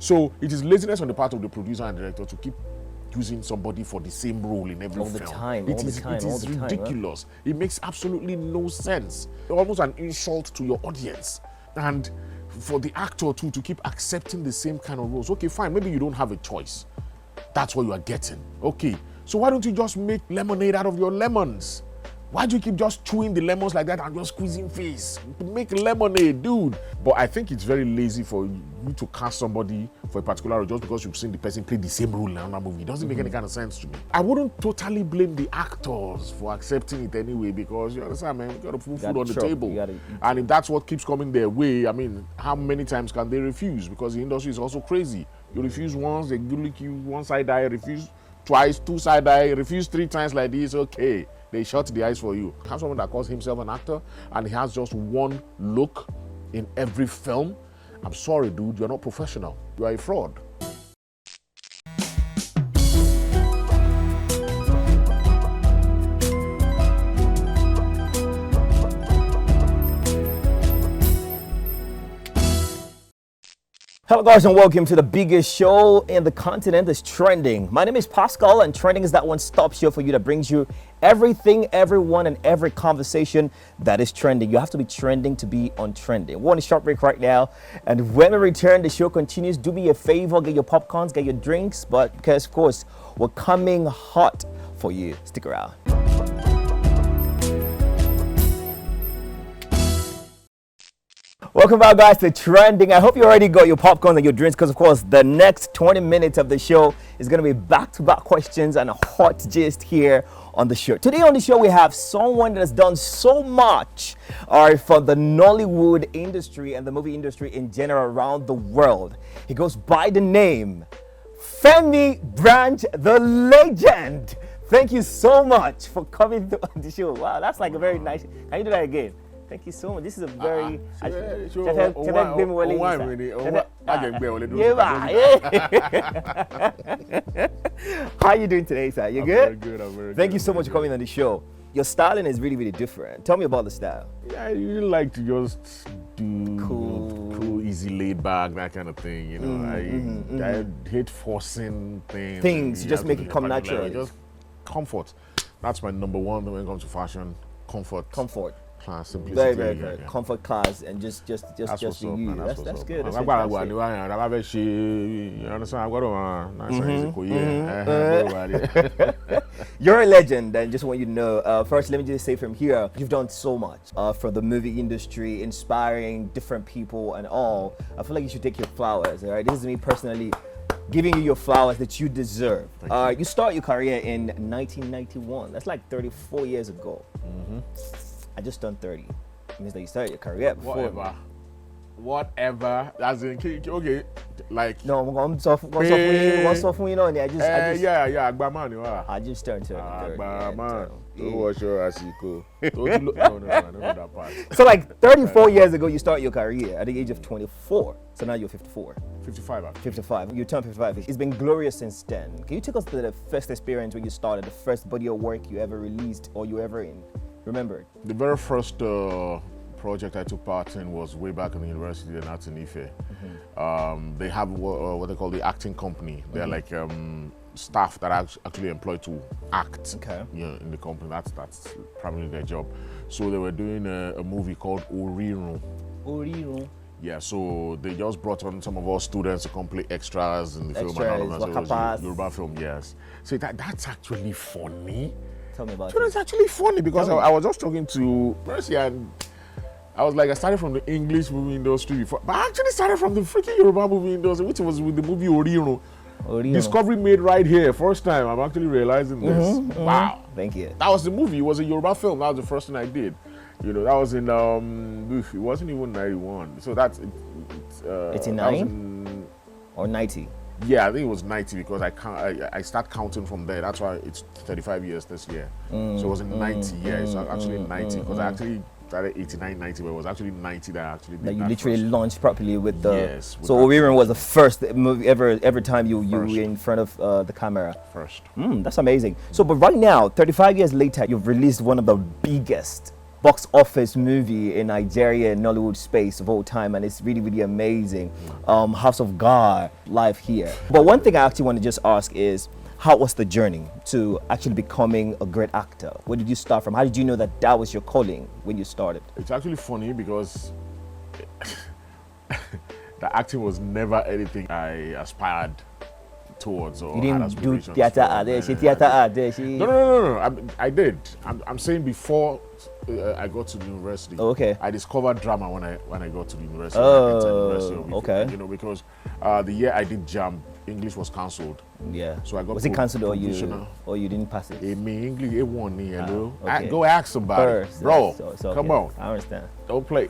So it is laziness on the part of the producer and director to keep using somebody for the same role in every all film. the time, It all is the time, all the time, ridiculous. It makes absolutely no sense. Almost an insult to your audience. And for the actor too to keep accepting the same kind of roles. Okay, fine, maybe you don't have a choice. That's what you are getting. Okay, so why don't you just make lemonade out of your lemons? Why do you keep just chewing the lemons like that and just squeezing face? Make lemonade, dude. But I think it's very lazy for you to cast somebody for a particular role just because you've seen the person play the same role in another movie. It doesn't make any kind of sense to me. I wouldn't totally blame the actors for accepting it anyway because, you understand, man, you gotta put food on the table. And if that's what keeps coming their way, I mean, how many times can they refuse? Because the industry is also crazy. You refuse once, they give you one side eye, refuse twice, two side eye, refuse 3 times like this, okay. They shut the eyes for you. Have someone that calls himself an actor and he has just one look in every film. I'm sorry, dude, you're not professional. You are a fraud. Hello guys and welcome to the biggest show in the continent that's trending. My name is Pascal and trending is that one-stop show for you that brings you everything, everyone and every conversation that is trending. You have to be trending to be on trending. We're on a short break right now and when we return the show continues. Do me a favor, get your popcorns, get your drinks, but because of course we're coming hot for you. Stick around. Welcome back guys to Trending. I hope you already got your popcorn and your drinks because of course the next 20 minutes of the show is going to be back-to-back questions and a hot gist here on the show. Today on the show we have someone that has done so much for the Nollywood industry and the movie industry in general around the world. He goes by the name Femi Branch the Legend. Thank you so much for coming on the show. Wow, that's like a very nice. Can you do that again? Thank you so much. This is a very. How are you doing today, sir? You good? Very good. I'm very good. Thank you so much for coming on the show. Your styling is really, really different. Tell me about the style. Yeah, I usually like to just do cool, easy, laid back, that kind of thing. You know, I hate forcing things. Things just make it come naturally. Just comfort. That's my number one when it comes to fashion. Comfort. Class, simplicity. Very good. Comfort class and just be you. That's good. That's fantastic. You understand? You're a legend, and just want you to know. First, let me just say from here, you've done so much for the movie industry, inspiring different people and all. I feel like you should take your flowers. All right, this is me personally giving you your flowers that you deserve. You start your career in 1991. That's like 34 years ago. I just turned 30. It means that you started your career before. Whatever. As in, okay, like. No, I'm so you know. I just turned 30. No, I don't know that part. So like 34 years ago, you started your career at the age of 24. So now you're 54. 55. Actually. 55. You turned 55. It's been glorious since then. Can you take us to the first experience when you started, the first body of work you ever released or you ever remembered? The very first project I took part in was way back in the university in Arts in Ife. They have what they call the acting company. They're like staff that are actually employed to act in the company. That's primarily their job. So they were doing a movie called Oriro. Yeah, so they just brought on some of our students to come play extras in the film and all of that. So it was a Yoruba film, yes. So that's actually funny. Tell me about it. It's actually funny because I was just talking to Mercy and I was like, I started from the English movie industry before, but I actually started from the freaking Yoruba movie industry, which was with the movie Oriro. Discovery made right here. First time I'm actually realizing this. Wow. Thank you. That was the movie. It was a Yoruba film. That was the first thing I did. You know, that was in, it wasn't even 91. So that's, 89 or 90? Yeah, I think it was 90 because I start counting from there. That's why it's 35 years this year. So it was in 90, yeah. It's actually 90 because I actually started 89, 90, but it was actually 90 that I actually did. That you literally launched properly with the... Yes. So Oriro was the first movie every time you were in front of the camera. First. That's amazing. So, but right now, 35 years later, you've released one of the biggest box office movie in Nigeria, Nollywood space of all time, and it's really, really amazing. House of God, live here. But one thing I actually want to just ask is, how was the journey to actually becoming a great actor? Where did you start from? How did you know that that was your calling when you started? It's actually funny because the acting was never anything I aspired towards or You had didn't do aspirations theater for. out there, she theater out there, she... No. I did. I'm saying before I got to the university. Oh, okay. I discovered drama when I got to the university. Oh, I entered the University of Ife, okay. You know, because the year I did JAMB, English was cancelled. Yeah. So I got was it cancelled provisional. or you didn't pass it? Me English, it won me. Hello. Okay. Go ask somebody, First, bro. so Come okay. on. I understand. Don't play.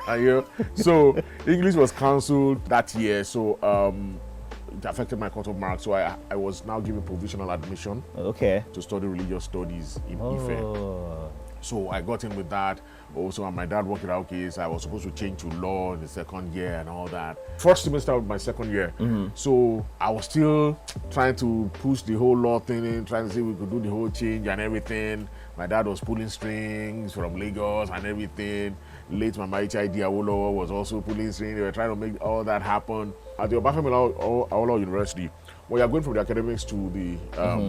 You know? So English was cancelled that year. So it affected my cut-off mark. So I was now given provisional admission Okay. to study religious studies in Ife. Oh. So I got in with that. Also, and my dad worked it out case. I was supposed to change to law in the second year and all that. First semester of my second year. So I was still trying to push the whole law thing in, trying to see if we could do the whole change and everything. My dad was pulling strings from Lagos and everything. Late Mama HID Awolowo was also pulling strings. They were trying to make all that happen. At the Obafemi Awolowo University, when you're going from the academics to the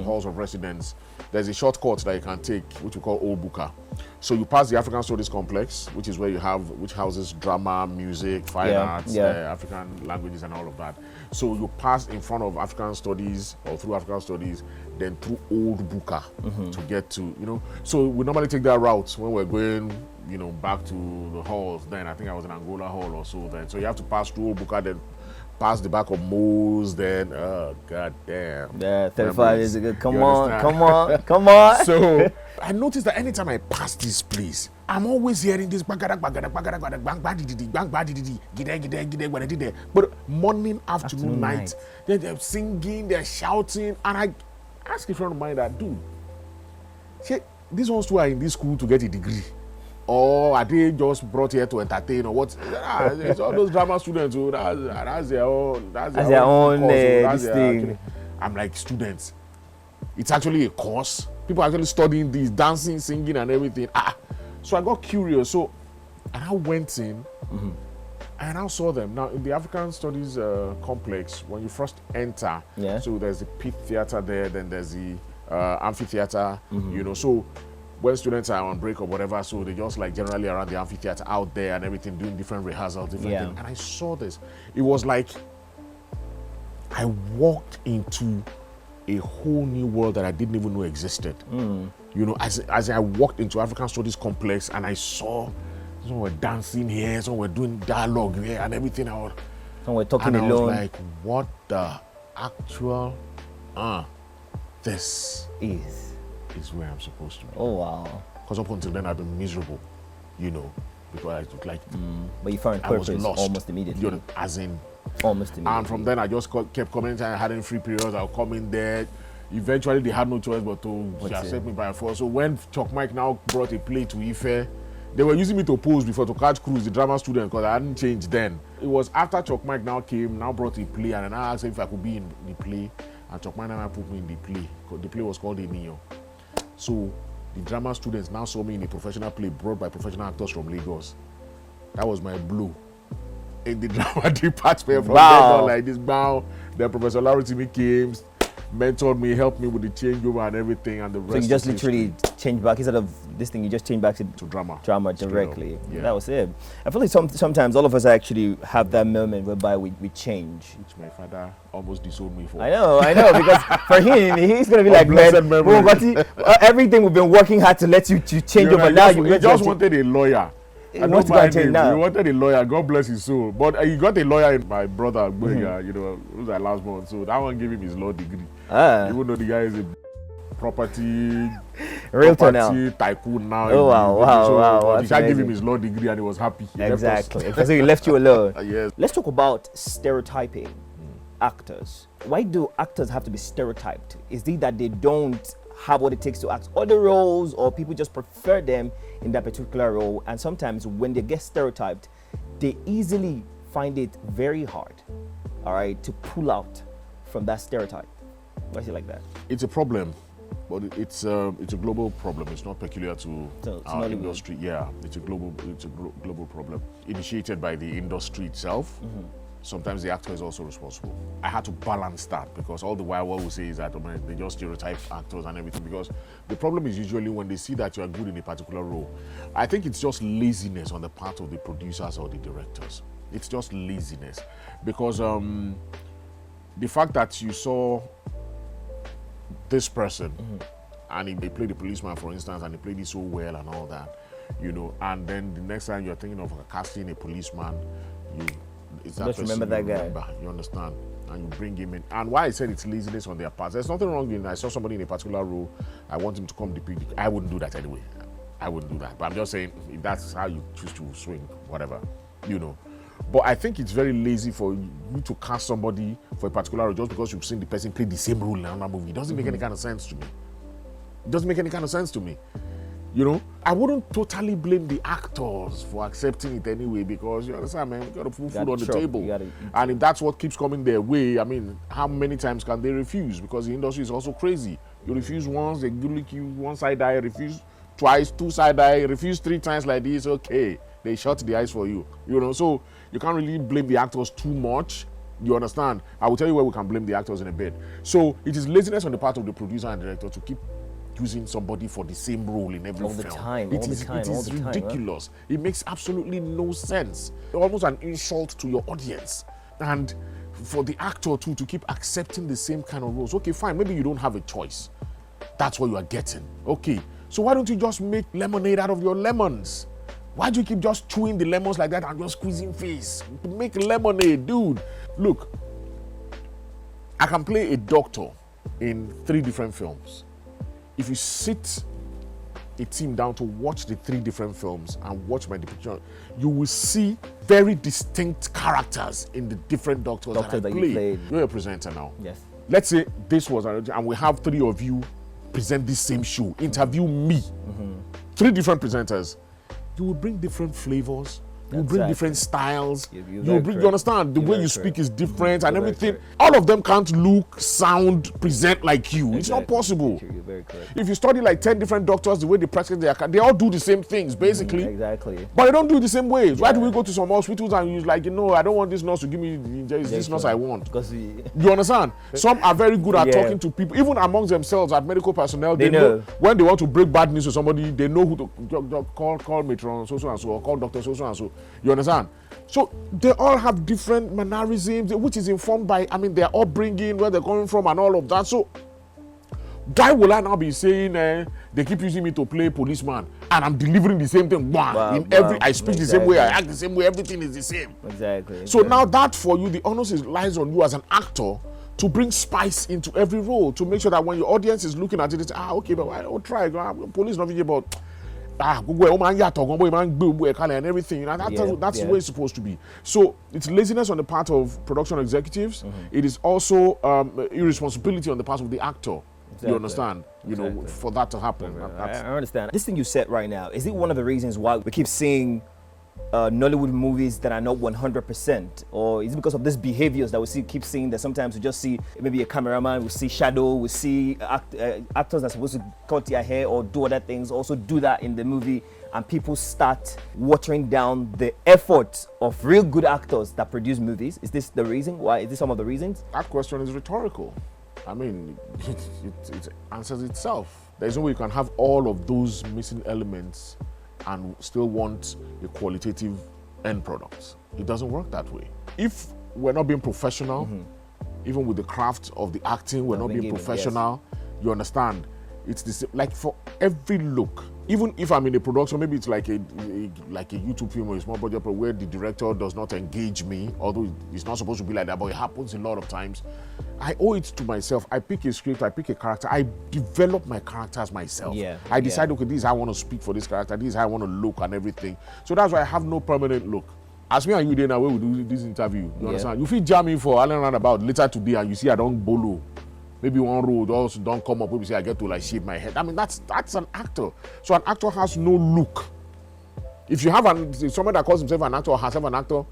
halls of residence, there's a shortcut that you can take, which we call Old Buka. So you pass the African Studies Complex, which is where which houses drama, music, fine arts, African languages, and all of that. So you pass in front of African Studies or through African Studies, then through Old Buka to get to, you know. So we normally take that route when we're going, you know, back to the halls. Then I think I was in Angola Hall or so then. So you have to pass through Old Buka, then pass the back of Mo's, then god damn. Yeah, 35 years ago. Come on. So I noticed that anytime I pass this place, I'm always hearing this but morning, afternoon, night. Then they're singing, they're shouting, and I asked a friend of mine that, dude, these ones two are in this school to get a degree. Or are they just brought here to entertain or what? It's all those drama students who that's their own this thing. I'm like, students, it's actually a course. People are actually studying this, dancing, singing, and everything. So I got curious. So and I went in and I saw them. Now in the African Studies complex, when you first enter, so there's the pit theater there, then there's the amphitheater, you know. So when students are on break or whatever, so they just like generally around the amphitheater out there and everything, doing different rehearsals, different things. And I saw this. It was like I walked into a whole new world that I didn't even know existed. You know, as I walked into African Studies Complex and I saw some were dancing here, some were doing dialogue here and everything. Some were talking and alone. I was like, what the actual this is where I'm supposed to be. Oh wow. Because up until then I've been miserable, you know, because I took like but you found purpose almost immediately. You know, as in almost immediately. And from then I just kept coming. I had in free periods, I'll come in there. Eventually they had no choice but to accept me by force. So when Chuck Mike now brought a play to Ife, they were using me to pose before to catch Cruz, the drama student, because I hadn't changed then. It was after Chuck Mike now came, now brought a play, and then I asked him if I could be in the play, and Chuck Mike now put me in the play. The play was called Enio. So the drama students now saw me in a professional play brought by professional actors from Lagos. That was my blow in the drama department. From then on, like this, then Professor Larry Timmy came, mentored me, helped me with the changeover and everything, and the rest. So you just literally changed back instead of this thing. You just changed back to drama directly. Yeah. That was it. I feel like sometimes all of us actually have that moment whereby we change. Which my father almost disowned me for. I know, because for him, he's gonna be like, man, everything we've been working hard to let you to change over. Now you just wanted a lawyer. He wanted a lawyer. God bless his soul. But he got a lawyer in my brother, you know, who was our last born. So that one gave him his law degree. Even though the guy is a property tycoon now. Oh wow. He can't give him his law degree and he was happy. Exactly. So he left you alone. Yes. Let's talk about stereotyping actors. Why do actors have to be stereotyped? Is it that they don't have what it takes to act other roles, or people just prefer them in that particular role? And sometimes when they get stereotyped, they easily find it very hard, all right, to pull out from that stereotype. Why is it like that? It's a problem But it's a global problem. It's not peculiar to our Nollywood. industry. Yeah, it's a global problem initiated by the industry itself. Sometimes the actor is also responsible. I had to balance that because all the while what we say is that they just stereotype actors and everything, because the problem is usually when they see that you are good in a particular role. I think it's just laziness on the part of the producers or the directors. It's just laziness because the fact that you saw this person and they played the policeman, for instance, and they played it so well and all that, you know, and then the next time you're thinking of casting a policeman, it's that Just person remember you that guy. remember, you understand, and you bring him in. And why I said it's laziness on their part, there's nothing wrong with it. I saw somebody in a particular role, I want him to come depict. I wouldn't do that anyway. I wouldn't do that. But I'm just saying, if that's how you choose to swing, whatever, you know. But I think it's very lazy for you to cast somebody for a particular role just because you've seen the person play the same role in another movie. It doesn't make any kind of sense to me. It doesn't make any kind of sense to me. You know, I wouldn't totally blame the actors for accepting it anyway, because you understand, man, we got to put food on the table. And if that's what keeps coming their way, I mean, how many times can they refuse? Because the industry is also crazy. You refuse once, they give you one side eye, refuse twice, two side eye, refuse 3 times like this, okay, they shut the eyes for you. You know, so you can't really blame the actors too much. You understand? I will tell you where we can blame the actors in a bit. So it is laziness on the part of the producer and director to keep using somebody for the same role in every film. It is ridiculous. Right? It makes absolutely no sense. Almost an insult to your audience. And for the actor too to keep accepting the same kind of roles. Okay, fine, maybe you don't have a choice. That's what you are getting. Okay, so why don't you just make lemonade out of your lemons? Why do you keep just chewing the lemons like that and just squeezing face? Make lemonade, dude. Look, I can play a doctor in 3 different films. If you sit a team down to watch the 3 different films and watch my depiction, you will see very distinct characters in the different doctors that I played. You're a presenter now. Yes. Let's say this was, and we have 3 of you present this same show, interview me. 3 different presenters. You will bring different flavors. You bring different styles. You understand the way you speak is different and everything. All of them can't look, sound, present like you. It's not possible. You're very correct. If you study like 10 different doctors, the way they practice they all do the same things basically. Exactly. But they don't do it the same ways. Why do we go to some hospitals and you're like, you know, I don't want this nurse to give me this nurse I want? Because you understand? Some are very good at talking to people, even amongst themselves as medical personnel. They know when they want to break bad news to somebody. They know who to call matron so and so, or call doctor so and so. You understand? So they all have different mannerisms, which is informed by, I mean, their upbringing, where they're coming from, and all of that. So why will I now be saying they keep using me to play policeman, and I'm delivering the same thing? I speak the same way, I act the same way, everything is the same. Exactly. So now that for you, the onus lies on you as an actor to bring spice into every role, to make sure that when your audience is looking at it, it's okay, but I don't try. Police not about. And everything, you know, that's the way it's supposed to be. So it's laziness on the part of production executives. It is also irresponsibility on the part of the actor. Exactly. You understand? You know, for that to happen. I understand. This thing you said right now, is it one of the reasons why we keep seeing Nollywood movies that are not 100%, or is it because of these behaviors that we keep seeing that sometimes we just see maybe a cameraman, we see shadow, we see actors that are supposed to cut their hair or do other things also do that in the movie, and people start watering down the effort of real good actors that produce movies? Is this the reason why? Is this some of the reasons? That question is rhetorical. I mean, it answers itself. There's no way you can have all of those missing elements and still want a qualitative end product. It doesn't work that way. If we're not being professional, even with the craft of the acting, we're not being professional, you understand? It's the same, like for every look. Even if I'm in a production, maybe it's like a YouTube film or a small budget where the director does not engage me, although it's not supposed to be like that, but it happens a lot of times. I owe it to myself. I pick a script, I pick a character, I develop my characters myself. I decide, okay, this is how I want to speak for this character, this is how I want to look and everything. So that's why I have no permanent look. As me and you there now, where we do this interview, you understand? You feel jamming for Allen Roundabout later today and you see I don't bolo. Maybe one road also don't come up, maybe say I get to like shave my head. I mean, that's an actor. So an actor has no look. If you have someone that calls himself an actor or herself an actor,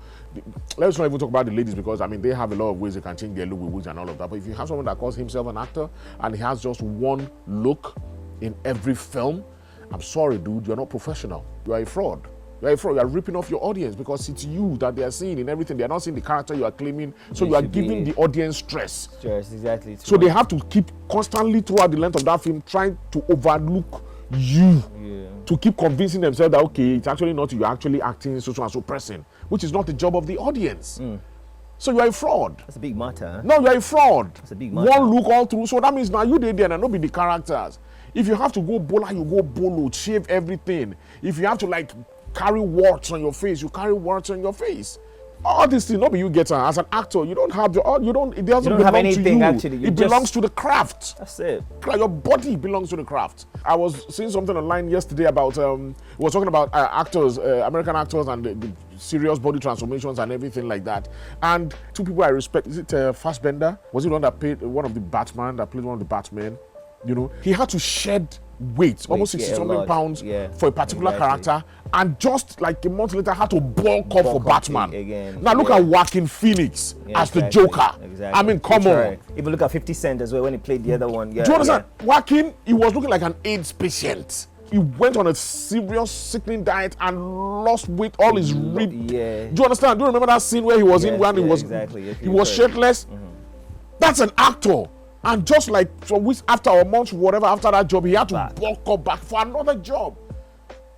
let's not even talk about the ladies, because I mean they have a lot of ways they can change their look with wigs and all of that. But if you have someone that calls himself an actor and he has just one look in every film, I'm sorry, dude, you're not professional. You are a fraud. You are a fraud. You are ripping off your audience, because it's you that they are seeing in everything. They are not seeing the character you are claiming. So you are giving the audience stress. Stress, exactly. So they have to keep constantly throughout the length of that film trying to overlook you, to keep convincing themselves that, okay, it's actually not you, you're actually acting so and so person, which is not the job of the audience. So you are a fraud. That's a big matter. Huh? No, you are a fraud. That's a big matter. One look all through. So that means now you did there and not be the characters. If you have to go bola, you go bolo, shave everything. If you have to like carry warts on your face, you carry warts on your face. All these things, not be you get as an actor. You don't have it doesn't belong to you. Actually. It belongs to the craft. That's it. Your body belongs to the craft. I was seeing something online yesterday about we were talking about actors, American actors, and the serious body transformations and everything like that. And two people I respect. Is it Fassbender? Was it one that played one of the Batman? That played one of the Batmen? You know, he had to shed weight, almost 60-something pounds for a particular character, and just like a month later had to bulk up for Batman. Again. Now look at Joaquin Phoenix as the Joker. I mean, come on. Even look at 50 Cent as well when he played the other one. Do you understand? Joaquin, he was looking like an AIDS patient. He went on a serious sickening diet and lost weight, all his rib. Do you understand? Do you remember that scene where he was in when he was shirtless? That's an actor. And just like some weeks after or months, whatever, after that job, he had to bulk up back for another job.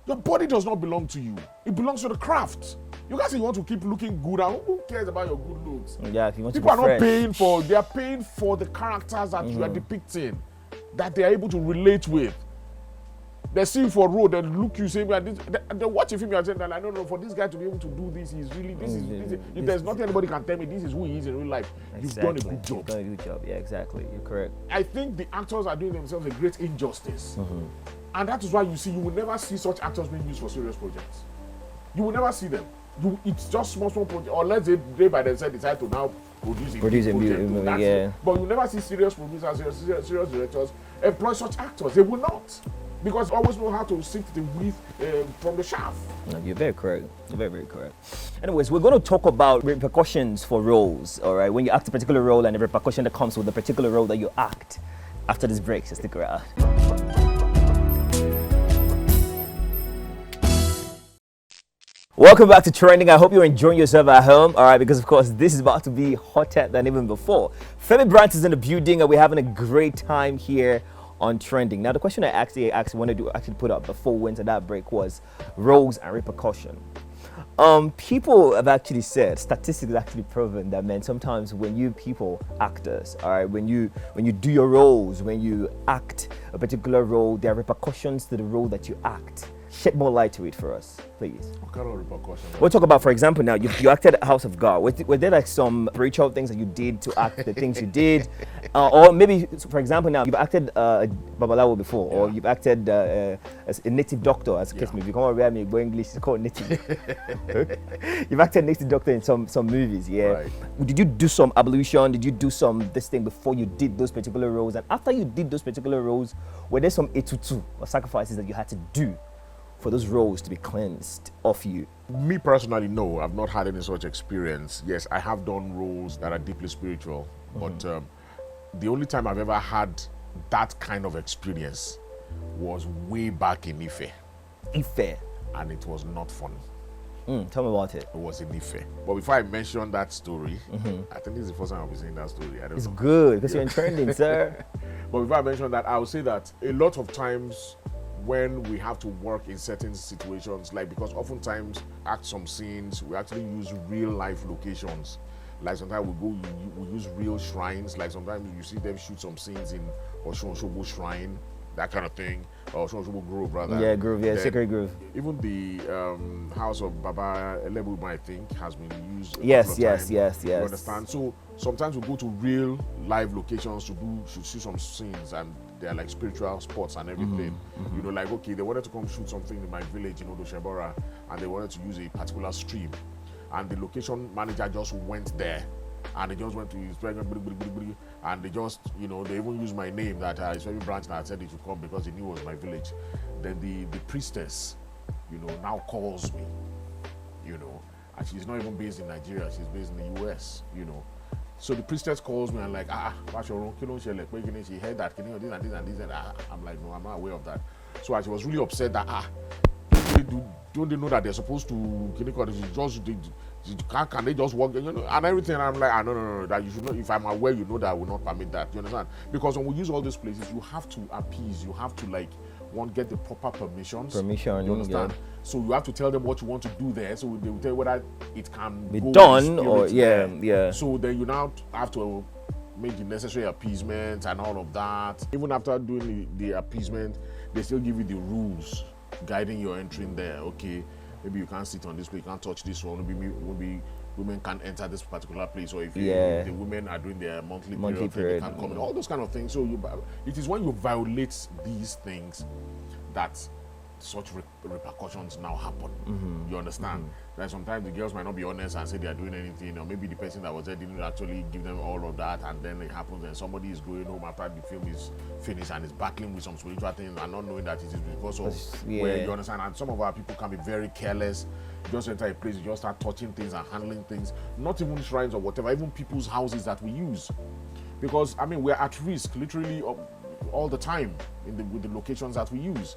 Your body does not belong to you. It belongs to the craft. You guys say you want to keep looking good, and who cares about your good looks? Yeah, if you want People to be are not fresh. paying for, they are paying for the characters that you are depicting, that they are able to relate with. They see you for a role, they look you, say, they watch a film, you are saying, I don't know, for this guy to be able to do this, he's really, if there's nothing anybody can tell me, this is who he is in real life. You've done a good job. You've done a good job, yeah, exactly, you're correct. I think the actors are doing themselves a great injustice. And that is why you will never see such actors being used for serious projects. You will never see them. It's just small projects, or let's say they by themselves decide to now produce a movie. But you never see serious producers, serious directors employ such actors. They will not. Because always know how to sift the wheat from the chaff. No, you're very correct. You're very, very correct. Anyways, we're going to talk about repercussions for roles, all right? When you act a particular role and the repercussion that comes with the particular role that you act after this break. So stick around. Welcome back to Trending. I hope you're enjoying yourself at home, all right? Because, of course, this is about to be hotter than even before. Femi Brandt is in the building, and we're having a great time here on Trending. Now, the question I actually wanted to put up before we went to that break was roles and repercussion. People have actually said, statistics have actually proven that, man, sometimes when you people, actors, all right, when you do your roles, when you act a particular role, there are repercussions to the role that you act. Shed more light to it for us, please. What kind of repercussions? We'll talk about, for example, now you acted at House of God. Were there like some spiritual things that you did to act the things you did? Or maybe, for example, now you've acted Babalawo before, or you've acted as a native doctor, as a case may be. Come on, me go English, it's called native. You've acted native doctor in some movies, yeah? Right. Did you do some ablution? Did you do this thing before you did those particular roles? And after you did those particular roles, were there some etutu or sacrifices that you had to do for those roles to be cleansed off you? Me personally, no, I've not had any such experience. Yes, I have done roles that are deeply spiritual, but the only time I've ever had that kind of experience was way back in Ife. Ife? And it was not fun. Tell me about it. It was in Ife. But before I mention that story, I think this is the first time I'll be saying that story. I don't know. Good, because you're in Trending, sir. But before I mention that, I would say that a lot of times when we have to work in certain situations, like because oftentimes act some scenes, we actually use real life locations. Like sometimes we use real shrines. Like sometimes you see them shoot some scenes in Oshun Osogbo Shrine, that kind of thing, or Oshun Osogbo Grove rather. Yeah, Grove, yeah, Sacred Grove. Even the house of Baba Elebu, I think, has been used. Yes. You understand? So sometimes we go to real live locations to shoot some scenes, and they're like spiritual spots and everything. You know, like, okay, they wanted to come shoot something in my village, you know, Doshebora, and they wanted to use a particular stream. And the location manager just went there, and they just went to his and they just, you know, they even used my name that it's very branch that I said it should come because he knew it was my village. Then the priestess now calls me, and she's not even based in Nigeria, she's based in the US, So the priestess calls me and like, what's your own kilo? She heard that, this and this and this, and I'm like, no, I'm not aware of that. So she was really upset that, don't they know that they're supposed to, can they just walk, and everything. And I'm like, no, that you should not, if I'm aware, that I will not permit that, you understand? Because when we use all these places, you have to appease, you have to get the proper permissions. You understand? Yeah. So you have to tell them what you want to do there, so they will tell you whether it can be done or yeah. So then you now have to make the necessary appeasement and all of that. Even after doing the appeasement, they still give you the rules guiding your entry in there. Okay, maybe you can't sit on this place, you can't touch this one, maybe women can't enter this particular place, or if the women are doing their monthly period, they can't come in, all those kind of things. So it is when you violate these things that such repercussions now happen. You understand? That sometimes the girls might not be honest and say they are doing anything, or maybe the person that was there didn't actually give them all of that, and then it happens and somebody is going home after the film is finished and is battling with some spiritual things and not knowing that it is because of where, you understand? And some of our people can be very careless. You just enter a place, you just start touching things and handling things, not even shrines or whatever, even people's houses that we use. Because, we're at risk literally all the time with the locations that we use.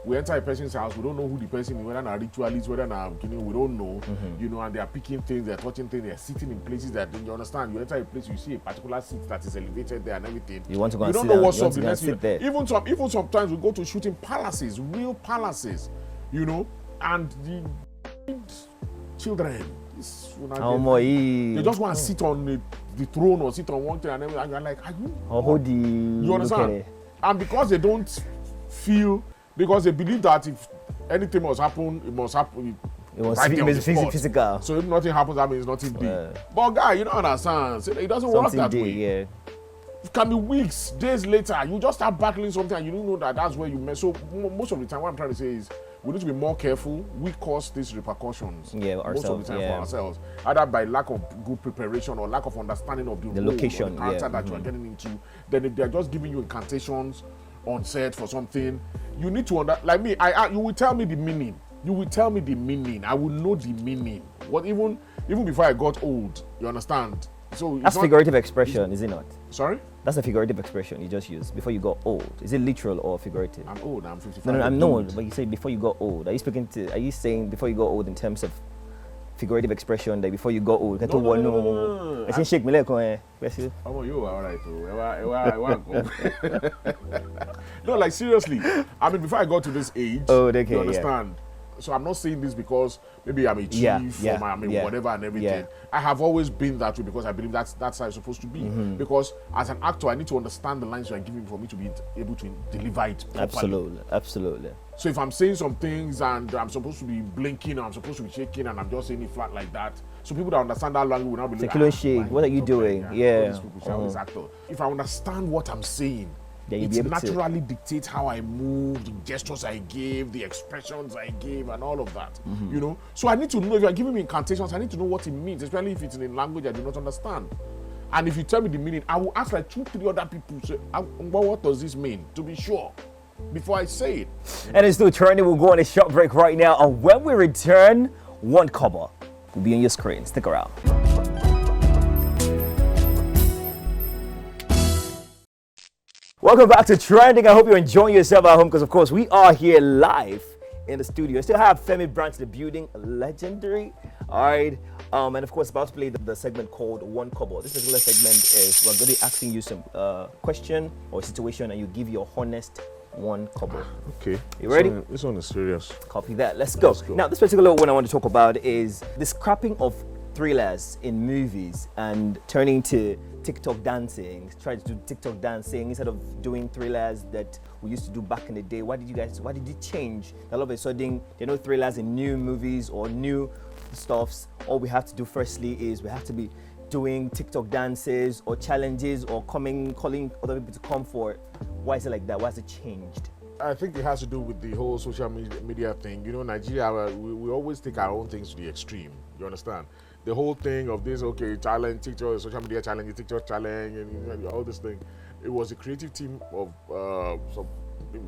We enter a person's house, we don't know who the person is, whether they're ritualists, whether they're, we don't know, and they're picking things, they're touching things, they're sitting in places that, you understand, you enter a place, you see a particular seat that is elevated there and everything. You want to go and sit down. You don't know what's up the next minute. Even sometimes we go to shooting palaces, real palaces, and the children, they just want to sit on the throne or sit on one thing and everything, and you're like, are you? You understand? And because they don't feel, because they believe that if anything must happen, it must happen. It was physical. So if nothing happens, that means nothing big. But guy, you don't understand. So it doesn't work that way. Yeah. It can be weeks, days later, you just start battling something and you don't know that that's where you mess. So most of the time, what I'm trying to say is, we need to be more careful. We cause these repercussions most of the time for ourselves, either by lack of good preparation or lack of understanding of the role location, or the character that you are getting into. Then if they're just giving you incantations on set for something, you need to like me. You will tell me the meaning. You will tell me the meaning. I will know the meaning. What even before I got old, you understand? So that's figurative expression, is it not? Sorry? That's a figurative expression you just used. Before you got old, is it literal or figurative? I'm old. I'm 55. No, I'm not. But you say before you got old. Are you saying before you got old in terms of figurative expression that before you got old? No. I shake me leg on. You are alright. No, like seriously. Before I got to this age, you understand? Yeah. So I'm not saying this because maybe I'm a chief or whatever and everything. Yeah. I have always been that way because I believe that's how it's supposed to be. Because as an actor, I need to understand the lines you are giving for me to be able to deliver it properly. Absolutely. So if I'm saying some things and I'm supposed to be blinking, or I'm supposed to be shaking, and I'm just saying it flat like that, so people that understand that language will now be like, shake. What are you doing? This actor. If I understand what I'm saying, it naturally dictates how I move, the gestures I give, the expressions I give, and all of that. So I need to know, if you're giving me incantations, I need to know what it means, especially if it's in a language I do not understand. And if you tell me the meaning, I will ask like 2-3 other people, say, what does this mean? To be sure, before I say it. And it's still trending. We'll go on a short break right now. And when we return, one cover will be on your screen. Stick around. Welcome back to Trending. I hope you're enjoying yourself at home because, of course, we are here live in the studio. I still have Femi Branch in the building, legendary. All right. And, of course, about to play the segment called One Kobo. This particular segment is we're going to be asking you some question or situation, and you give your honest one kobo. Okay. You ready? This one is serious. Copy that. Let's go. Now, this particular one I want to talk about is the scrapping of thrillers in movies and turning to TikTok dancing, trying to do TikTok dancing instead of doing thrillers that we used to do back in the day. Why did it change? All of a sudden, there are no thrillers in new movies or new stuffs. All we have to do firstly is we have to be doing TikTok dances or challenges or calling other people to come for it. Why is it like that? Why has it changed? I think it has to do with the whole social media thing. Nigeria, we always take our own things to the extreme. You understand? The whole thing of this, challenge, TikTok, social media challenge, TikTok challenge, and all this thing. It was a creative team of some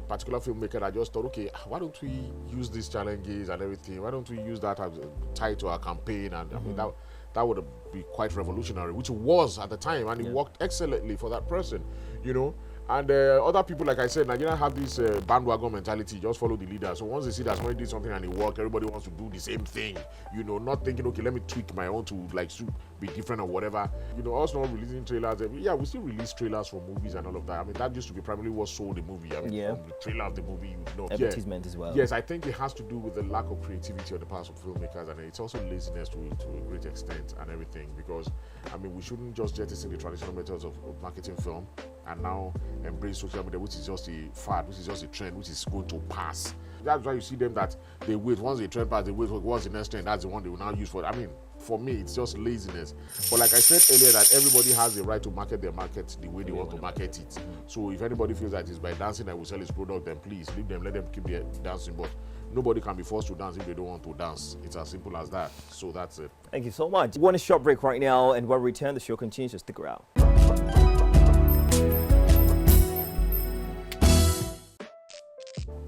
particular filmmaker that just thought, okay, why don't we use these challenges and everything? Why don't we use that as tied to our campaign? And I mean, that would be quite revolutionary, which it was at the time, and it worked excellently for that person, you know. And other people, like I said, Nigerians have this bandwagon mentality, just follow the leader. So once they see that somebody did something and it worked, everybody wants to do the same thing, you know, not thinking, okay, let me tweak my own to like be different or whatever. You know, us not releasing trailers. Yeah, we still release trailers for movies and all of that. I mean, that used to be primarily what sold the movie. I mean, from the trailer of the movie, you know. Advertisement as well. Yes, I think it has to do with the lack of creativity on the part of filmmakers, and it's also laziness to a great extent and everything, because, I mean, we shouldn't just jettison the traditional methods of marketing film and now embrace social media, which is just a fad, which is just a trend, which is going to pass. That's why you see them that they wait. Once the trend passes, they wait for what's the next trend. That's the one they will now use for. I mean, for me, it's just laziness. But like I said earlier, that everybody has the right to market their market the way they want to market it. So if anybody feels that it's by dancing that will sell his product, then please leave them, let them keep their dancing. But nobody can be forced to dance if they don't want to dance. It's as simple as that. So that's it. Thank you so much. We're on a short break right now, and when we return, the show continues, so stick around.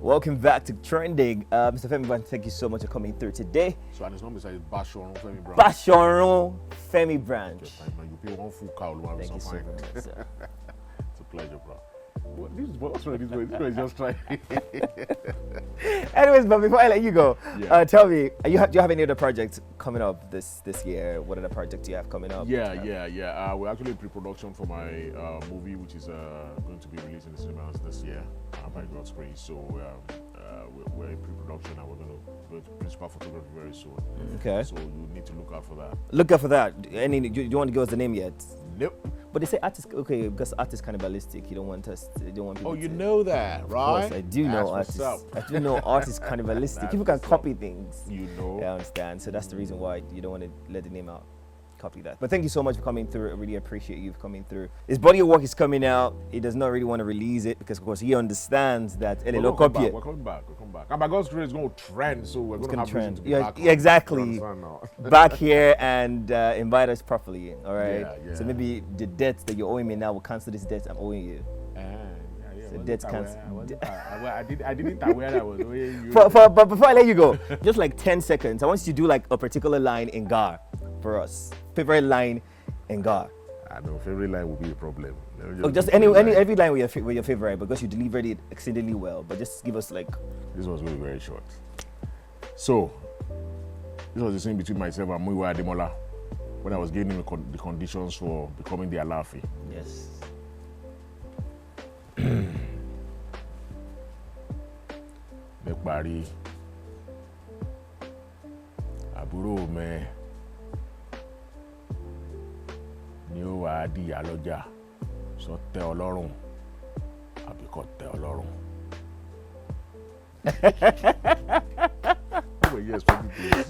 Welcome back to Trending. Mr. Femi, thank you so much for coming through today. So, and his name is Bashoron Femi Branch. Bashoron Femi Branch. You pay one full cow. Thank you so very much, sir. It's a pleasure, bro. What's wrong with this way is just trying. Anyways, but before I let you go, tell me, do you have any other projects coming up this year? What other projects do you have coming up? Yeah. We're actually in pre-production for my movie, which is going to be released in the cinemas this year, by God's grace. So we're in pre-production, and we're going to go to principal photography very soon. Okay. So you need to look out for that. Look out for that. Any? Do you want to give us the name yet? Nope. But they say artist, okay, because art is cannibalistic. You don't want people. Oh, you know that, right? Of course, I do know artists. I do know art is cannibalistic. People can copy things. You know. Yeah, I understand. So that's the reason why you don't want to let the name out. Copy that. But thank you so much for coming through. I really appreciate you coming through. His body of work is coming out. He does not really want to release it because, of course, he understands that. We'll come back. We're coming back. And by God's grace, it's going to trend. So we're going to have reason to be back. Exactly. Back here and invite us properly. All right. Yeah. So maybe the debts that you're owing me now will cancel this debt I'm owing you. So debts cancel. I didn't aware I was owing you. But before I let you go, just like 10 seconds, I want you to do like a particular line in Gar for us. Favorite line in Gar. I know favorite line will be a problem. Just every line with your favorite, because you delivered it exceedingly well. But just give us like. This was going to be very short. So this was the scene between myself and Muiwa Ademola when I was getting the conditions for becoming the Alafi. Yes. Mekpari àbúrò mi ni ó wá di ìyá lọ́jà, sọ tẹ́ Ọlọ́run àbí kò tẹ́ Ọlọ́run.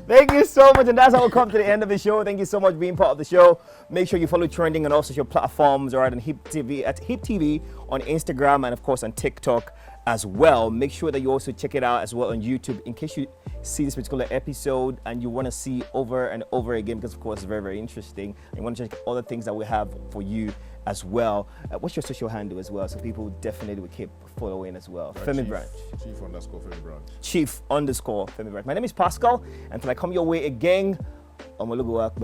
Thank you so much, and that's how we come to the end of the show. Thank you so much for being part of the show. Make sure you follow Trending on all social platforms, all right, on Hip TV, at Hip TV on Instagram, and of course on TikTok as well. Make sure that you also check it out as well on YouTube in case you see this particular episode and you want to see over and over again, because of course it's very, very interesting. And you want to check all the things that we have for you as well. What's your social handle as well, so people definitely will keep following as well? Femi Branch. Chief_Femi Branch. Chief_Femi Branch. My name is Pascal, and until I come your way again, I'm going to go out.